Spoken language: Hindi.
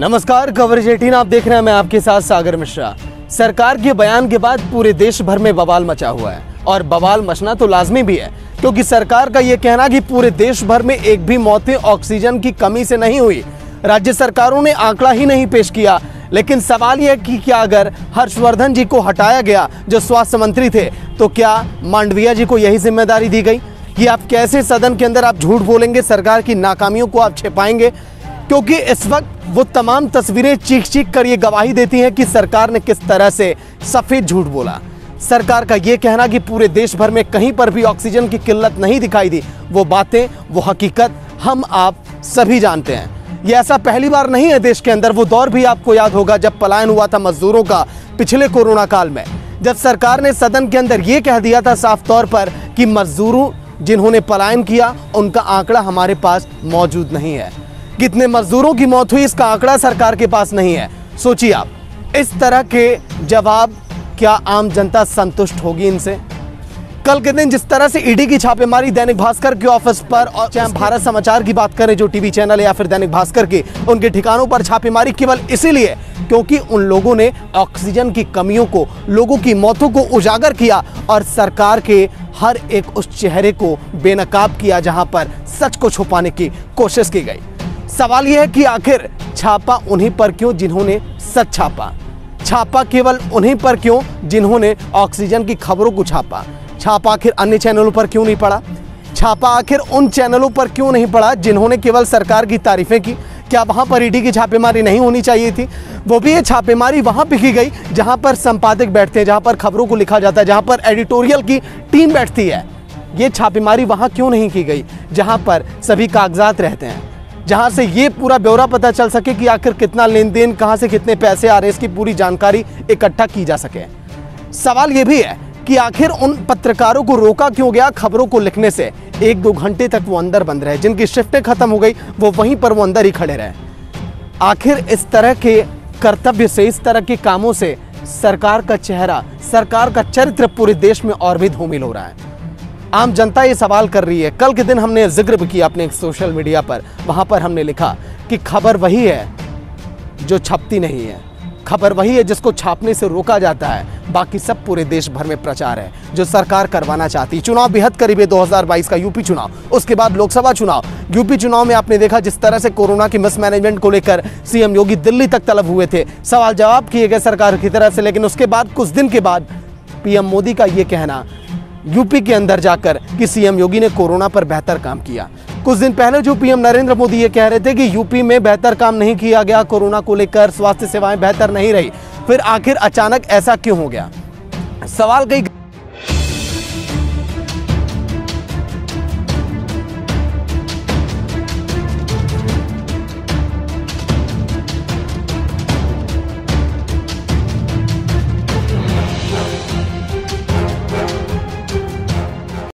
नमस्कार, कवरेज 18 आप देख रहे हैं। मैं आपके साथ सागर मिश्रा। सरकार के बयान के बाद पूरे देश भर में बवाल मचा हुआ है और बवाल मचना तो लाजमी भी है, क्योंकि सरकार का यह कहना कि पूरे देश भर में एक भी मौतें ऑक्सीजन की कमी से नहीं हुई। राज्य सरकारों ने आंकड़ा ही नहीं पेश किया। लेकिन सवाल यह कि क्या अगर हर्षवर्धन जी को हटाया गया जो स्वास्थ्य मंत्री थे, तो क्या मांडविया जी को यही जिम्मेदारी दी गई कि आप कैसे सदन के अंदर आप झूठ बोलेंगे, सरकार की नाकामियों को आप छिपाएंगे? क्योंकि इस वक्त वो तमाम तस्वीरें चीख चीख कर ये गवाही देती हैं कि सरकार ने किस तरह से सफेद झूठ बोला। सरकार का ये कहना कि पूरे देश भर में कहीं पर भी ऑक्सीजन की किल्लत नहीं दिखाई दी, वो बातें, वो हकीकत हम आप सभी जानते हैं। ये ऐसा पहली बार नहीं है देश के अंदर। वो दौर भी आपको याद होगा जब पलायन हुआ था मजदूरों का पिछले कोरोना काल में, जब सरकार ने सदन के अंदर ये कह दिया था साफ तौर पर कि मजदूरों जिन्होंने पलायन किया उनका आंकड़ा हमारे पास मौजूद नहीं है। कितने मजदूरों की मौत हुई इसका आंकड़ा सरकार के पास नहीं है। सोचिए आप, इस तरह के जवाब क्या आम जनता संतुष्ट होगी इनसे? कल के दिन जिस तरह से ईडी की छापेमारी दैनिक भास्कर के ऑफिस पर, और चाहे भारत समाचार की बात करें जो टीवी चैनल है, या फिर दैनिक भास्कर के, उनके ठिकानों पर छापेमारी केवल इसीलिए क्योंकि उन लोगों ने ऑक्सीजन की कमियों को, लोगों की मौतों को उजागर किया और सरकार के हर एक उस चेहरे को बेनकाब किया जहां पर सच को छुपाने की कोशिश की गई। सवाल यह है कि आखिर छापा उन्हीं पर क्यों जिन्होंने सच छापा? छापा केवल उन्हीं पर क्यों जिन्होंने ऑक्सीजन की खबरों को छापा? छापा आखिर अन्य चैनलों पर क्यों नहीं पड़ा? छापा आखिर उन चैनलों पर क्यों नहीं पड़ा जिन्होंने केवल सरकार की तारीफें की? क्या वहां पर ईडी की छापेमारी नहीं होनी चाहिए थी? वो भी ये छापेमारी वहां पे की गई जहां पर संपादक बैठते हैं, जहां पर खबरों को लिखा जाता है, जहां पर एडिटोरियल की टीम बैठती है। ये छापेमारी वहां क्यों नहीं की गई जहां पर सभी कागजात रहते हैं, जहां से ये पूरा ब्यौरा पता चल सके कि आखिर कितना लेन देन, कहां से कितने पैसे आ रहे हैं, इसकी पूरी जानकारी इकट्ठा की जा सके? सवाल ये भी है कि आखिर उन पत्रकारों को रोका क्यों गया खबरों को लिखने से? 1-2 घंटे तक वो अंदर बंद रहे, जिनकी शिफ्टें खत्म हो गई वो वहीं पर वो अंदर ही खड़े रहे। आखिर इस तरह के कर्तव्य से, इस तरह के कामों से सरकार का चेहरा, सरकार का चरित्र पूरे देश में और भी धूमिल हो रहा है। आम जनता ये सवाल कर रही है। कल के दिन हमने जिक्र भी किया अपने सोशल मीडिया पर, वहां पर हमने लिखा कि खबर वही है जो छपती नहीं है, खबर वही है जिसको छापने से रोका जाता है, बाकी सब पूरे देश भर में प्रचार है जो सरकार करवाना चाहती। चुनाव बेहद करीब है, 2022 का यूपी चुनाव, उसके बाद लोकसभा चुनाव। यूपी चुनाव में आपने देखा जिस तरह से कोरोना की मिसमैनेजमेंट को लेकर सीएम योगी दिल्ली तक तलब हुए थे, सवाल जवाब किए गए सरकार की तरफ से। लेकिन उसके बाद कुछ दिन के बाद पीएम मोदी का ये कहना यूपी के अंदर जाकर कि सीएम योगी ने कोरोना पर बेहतर काम किया। कुछ दिन पहले जो पीएम नरेंद्र मोदी ये कह रहे थे कि यूपी में बेहतर काम नहीं किया गया, कोरोना को लेकर स्वास्थ्य सेवाएं बेहतर नहीं रही, फिर आखिर अचानक ऐसा क्यों हो गया? सवाल कई